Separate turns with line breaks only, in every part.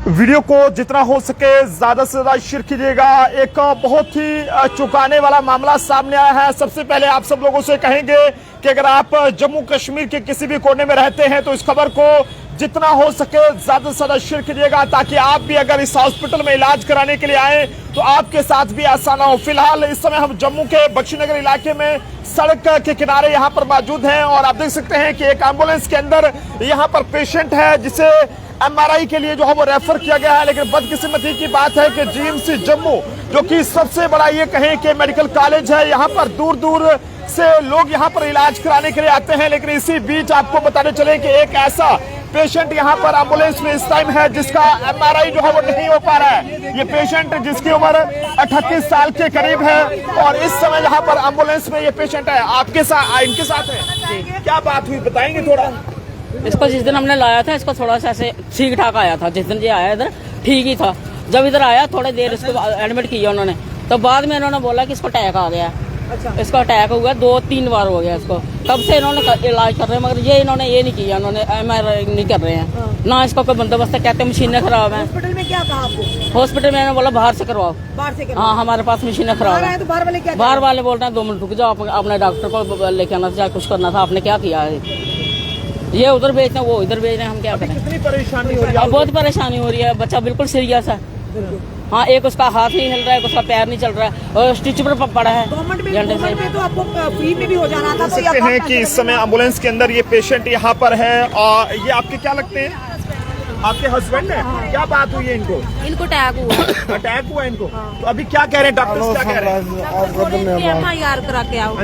Video को जितना हो सके ज्यादा से ज्यादा शेयर कीजिएगा। एक बहुत ही चौंकाने वाला मामला सामने आया है। सबसे पहले आप सब लोगों से कहेंगे कि अगर आप जम्मू कश्मीर के किसी भी कोने में रहते हैं तो इस खबर को जितना हो सके ज्यादा से ज्यादा शेयर कीजिएगा, ताकि आप भी अगर इस हॉस्पिटल में इलाज कराने के लिए आए तो आपके साथ भी ऐसा ना हो। फिलहाल इस समय हम जम्मू के बख्शीनगर इलाके में सड़क के किनारे यहाँ पर मौजूद हैं और आप देख सकते हैं कि एक एम्बुलेंस के अंदर यहाँ पर पेशेंट है जिसे एमआरआई के लिए जो है वो रेफर किया गया है। लेकिन बदकिस्मती की बात है कि जीएमसी जम्मू, जो कि सबसे बड़ा ये कहें कि मेडिकल कॉलेज है, यहाँ पर दूर दूर से लोग यहाँ पर इलाज कराने के लिए आते हैं। लेकिन इसी बीच आपको बताने चले कि एक ऐसा पेशेंट यहाँ पर एम्बुलेंस में इस टाइम है जिसका एमआरआई जो है वो नहीं हो पा रहा है। ये पेशेंट जिसकी उम्र 38 साल के करीब है और इस समय यहाँ पर एम्बुलेंस में ये पेशेंट है। आपके साथ इनके साथ है, क्या बात हुई बताएंगे थोड़ा?
इसको जिस दिन हमने लाया था इसको थोड़ा सा ऐसे ठीक ठाक आया था। जिस दिन ये आया इधर ठीक ही था। जब इधर आया थोड़ी देर इसको एडमिट किया उन्होंने, तो बाद में इन्होंने बोला कि इसको अटैक आ गया। अच्छा। इसको अटैक हुआ 2-3 बार हो गया इसको। तब से इन्होंने इलाज कर रहे हैं, मगर इन्होंने ये नहीं किया, इन्होंने एमआरआई नहीं कर रहे हैं ना। इसका कोई बंदोबस्त है, कहते मशीनें खराब है।
हॉस्पिटल में क्या कहा आपको?
हॉस्पिटल में बोला बाहर से करवाओ।
बाहर से करवाओ?
हाँ, हमारे पास मशीनें खराब है।
तो बाहर वाले क्या?
बाहर वाले बोल रहे हैं 2 मिनट रुक जाओ, अपने डॉक्टर को लेके आना था, कुछ करना था। आपने क्या किया है? ये उधर भेज रहे हैं, वो इधर भेज रहे हैं, हम क्या करें?
कितनी परेशानी हो रही है?
बहुत परेशानी हो रही है। बच्चा बिल्कुल सीरियस है। हाँ, एक उसका हाथ नहीं हिल रहा है, उसका पैर नहीं चल रहा है और स्टिच पर पड़ा है।
गवर्नमेंट में तो आपको फ्री में भी हो जाना था।
सकते हैं कि इस समय एम्बुलेंस के अंदर ये पेशेंट यहाँ पर है और ये आपके क्या लगते हैं? आपके हस्बैंड है? क्या बात हुई है इनको?
इनको अटैक हुआ।
अटैक हुआ इनको? तो अभी क्या कह रहे हैं डॉक्टर्स, क्या कह रहे हैं?
MIR करा के आओ।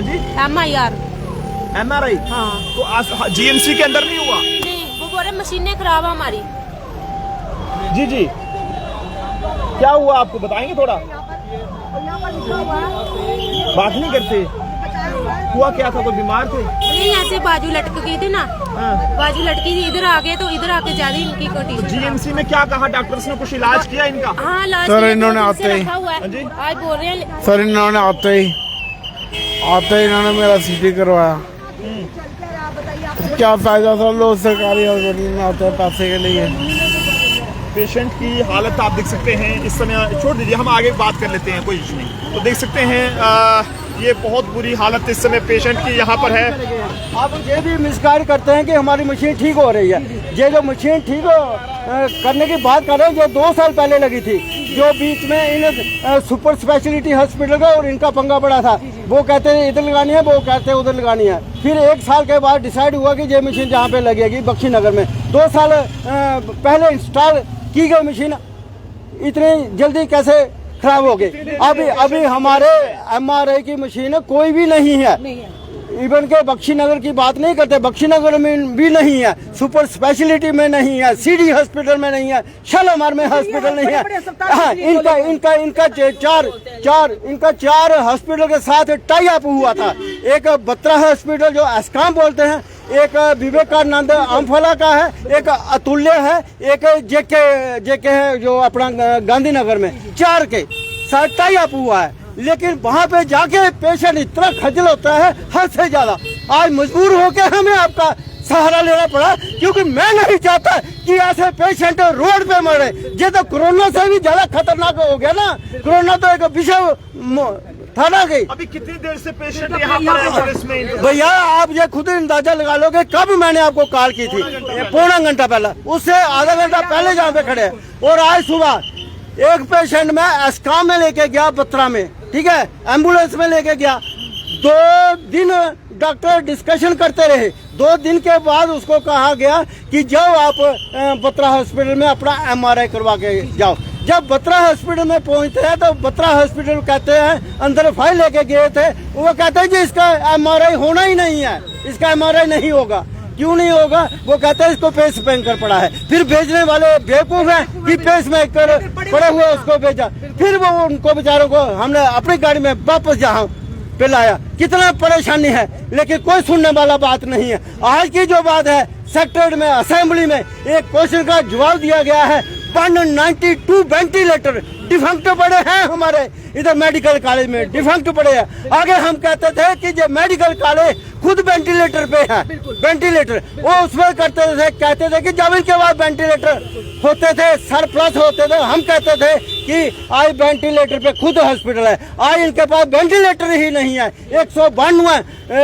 MIR
MRI? हाँ। तो जीएमसी के अंदर नहीं हुआ?
नहीं, वो बोल रहे मशीनें खराब है हमारी।
जी जी, क्या हुआ आपको बताएंगे थोड़ा? बात नहीं करते? हुआ क्या था, कोई बीमार थे?
नहीं, ऐसे बाजू लटक गई थी ना। हाँ। बाजू लटकी थी, इधर आ गए तो इधर आके ज्यादा इनकी कंडीशन।
जीएमसी में क्या कहा डॉक्टर्स ने? कुछ इलाज किया इनका?
हाँ, इलाज
सर इन्होंने आते ही
आज बोल रहे हैं।
सर इन्होंने आते ही इन्होंने मेरा सीटी करवाया। क्या फायदा था, लोग सरकारी हॉस्पिटल में आते हैं पैसे के लिए।
पेशेंट की हालत आप देख सकते हैं इस समय। छोड़ दीजिए, हम आगे बात कर लेते हैं, कोई इशू नहीं। तो देख सकते हैं ये बहुत बुरी हालत इस समय पेशेंट की यहाँ पर है।
आप ये भी मिसगाइड करते हैं कि हमारी मशीन ठीक हो रही है। ये जो मशीन ठीक करने की बात कर रहे हैं, जो 2 साल पहले लगी थी, जो बीच में इन सुपर स्पेशलिटी हॉस्पिटल का और इनका पंगा पड़ा था। वो कहते हैं इधर लगानी है, वो कहते हैं उधर लगानी है। फिर 1 साल के बाद डिसाइड हुआ कि ये मशीन जहाँ पे लगेगी बख्शीनगर में। 2 साल पहले इंस्टॉल की गई मशीन इतनी जल्दी कैसे खराब हो गई? अभी हमारे एमआरआई की मशीन कोई भी नहीं है। इवन के बख्शीनगर की बात नहीं करते, बख्शीनगर में भी नहीं है, सुपर स्पेशलिटी में नहीं है, सीडी हॉस्पिटल में नहीं है, शालामार में हॉस्पिटल नहीं है। हाँ, इनका 4 हॉस्पिटल के साथ टाई अप हुआ था। एक बत्रा हॉस्पिटल जो एस्काम बोलते हैं, एक विवेकानंद अम्फला का है, एक अतुल्य है, एक जेके है जो अपना गांधीनगर में। 4 के साथ टाई अप हुआ है। लेकिन वहाँ पे जाके पेशेंट इतना खजल होता है हद से ज्यादा। आज मजबूर होकर हमें आपका सहारा लेना पड़ा, क्योंकि मैं नहीं चाहता कि ऐसे पेशेंट रोड पे मरे। ये तो कोरोना से भी ज्यादा खतरनाक हो गया ना। कोरोना तो एक विषय था ना। कि
अभी कितनी देर से पेशेंट यहाँ पर है?
भैया आप ये खुद अंदाजा लगा लो कि कब मैंने आपको कॉल की थी। पौना घंटा पहले, उससे आधा घंटा पहले जहाँ पे खड़े हैं। और आज सुबह एक पेशेंट में एस्काम में लेके गया, बत्रा में, ठीक है, एम्बुलेंस में लेके गया। 2 दिन डॉक्टर डिस्कशन करते रहे। 2 दिन के बाद उसको कहा गया कि जाओ आप बत्रा हॉस्पिटल में अपना एमआरआई करवा के जाओ। जब बत्रा हॉस्पिटल में पहुंचते हैं तो बत्रा हॉस्पिटल कहते हैं, अंदर फाइल लेके गए थे, वो कहते हैं कि इसका एमआरआई होना ही नहीं है, इसका एमआरआई नहीं होगा। क्यों नहीं होगा? वो कहते हैं इसको पेस मेकर पड़ा है। फिर भेजने वाले बेवकूफ हैं कि पेस मेकर पड़ा हुआ उसको भेजा। फिर वो उनको बेचारों को हमने अपनी गाड़ी में वापस जहाँ पे लाया। कितना परेशानी है, लेकिन कोई सुनने वाला बात नहीं है। आज की जो बात है, सेक्रेटरी में असेंबली में एक क्वेश्चन का जवाब दिया गया है। 192 वेंटिलेटर डिफंक्ट पड़े हैं हमारे इधर मेडिकल कॉलेज में, डिफंक्ट पड़े हैं। आगे हम कहते थे कि ये मेडिकल कॉलेज खुद वेंटिलेटर पे है, वेंटिलेटर वो उसमें करते थे, कहते थे कि जब इनके पास वेंटिलेटर होते थे, सरप्लस होते थे, हम कहते थे कि आज वेंटिलेटर पे खुद हॉस्पिटल है, आज इनके पास वेंटिलेटर ही नहीं है। 192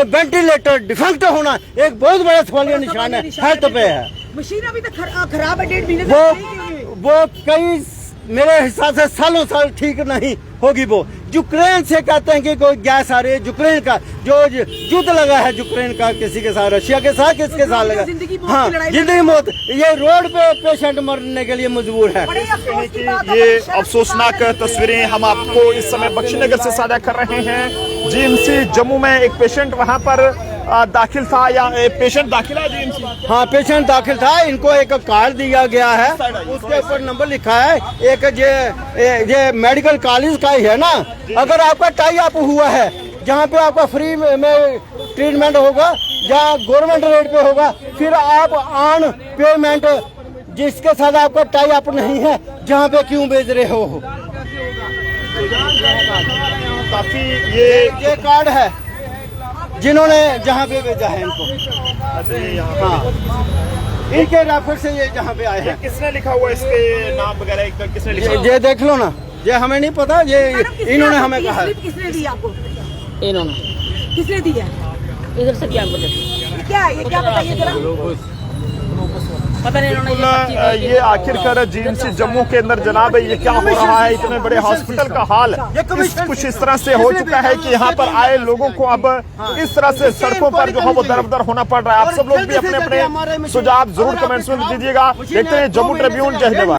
वेंटिलेटर डिफेक्ट होना एक बहुत बड़ा सवालिया निशान है, हेल्थ पे है।
मशीन अभी तक खराब है, 1.5 महीने से
वो कई मेरे हिसाब से सालों साल ठीक नहीं होगी। वो यूक्रेन से कहते हैं कि कोई गैस आ रही है, यूक्रेन का जो युद्ध लगा है, यूक्रेन का किसी के साथ, रशिया के साथ, किसके साथ लगा, हाँ जिंदगी मौत, ये रोड पे पेशेंट मरने के लिए मजबूर है।
ये अफसोसनाक तस्वीरें हम आपको इस समय बख्शीनगर से साझा कर रहे हैं। जीएमसी जम्मू में एक पेशेंट वहां पर दाखिल था, या पेशेंट दाखिल है जीएमसी?
हाँ पेशेंट दाखिल था, इनको एक कार्ड दिया गया है, उसके ऊपर नंबर लिखा है, एक ये मेडिकल कॉलेज का ही है ना। अगर आपका टाई अप हुआ है, जहाँ पे आपका फ्री में ट्रीटमेंट होगा, जहाँ गवर्नमेंट रेट पे होगा, फिर आप ऑन पेमेंट जिसके साथ आपका टाई अप नहीं है, जहाँ पे क्यों भेज रहे हो?
काफी ये
कार्ड है जिन्होंने जहाँ पे भेजा है इनको, हाँ इनके रेफर से ये जहाँ पे आए हैं।
किसने लिखा हुआ इसके नाम वगैरह, किसने लिखा?
ये देख लो ना, ये हमें नहीं पता, ये इन्होंने हमें कहा है।
किसने दी आपको?
इन्होंने
किसने दी है?
इधर से क्या
क्या है ये, क्या बताइए जरा।
पता नहीं इन्होंने
ये आखिरकार जीएमसी जम्मू के अंदर जनाब ये क्या हो रहा है? इतने बड़े हॉस्पिटल का हाल कुछ इस तरह से हो चुका है कि यहाँ पर आए लोगों को अब इस तरह से सड़कों पर जो है वो दर-बदर होना पड़ रहा है। आप सब लोग भी अपने अपने सुझाव जरूर कमेंट्स में दीजिएगा। देखते हैं जम्मू ट्रिब्यून। जय हिंद।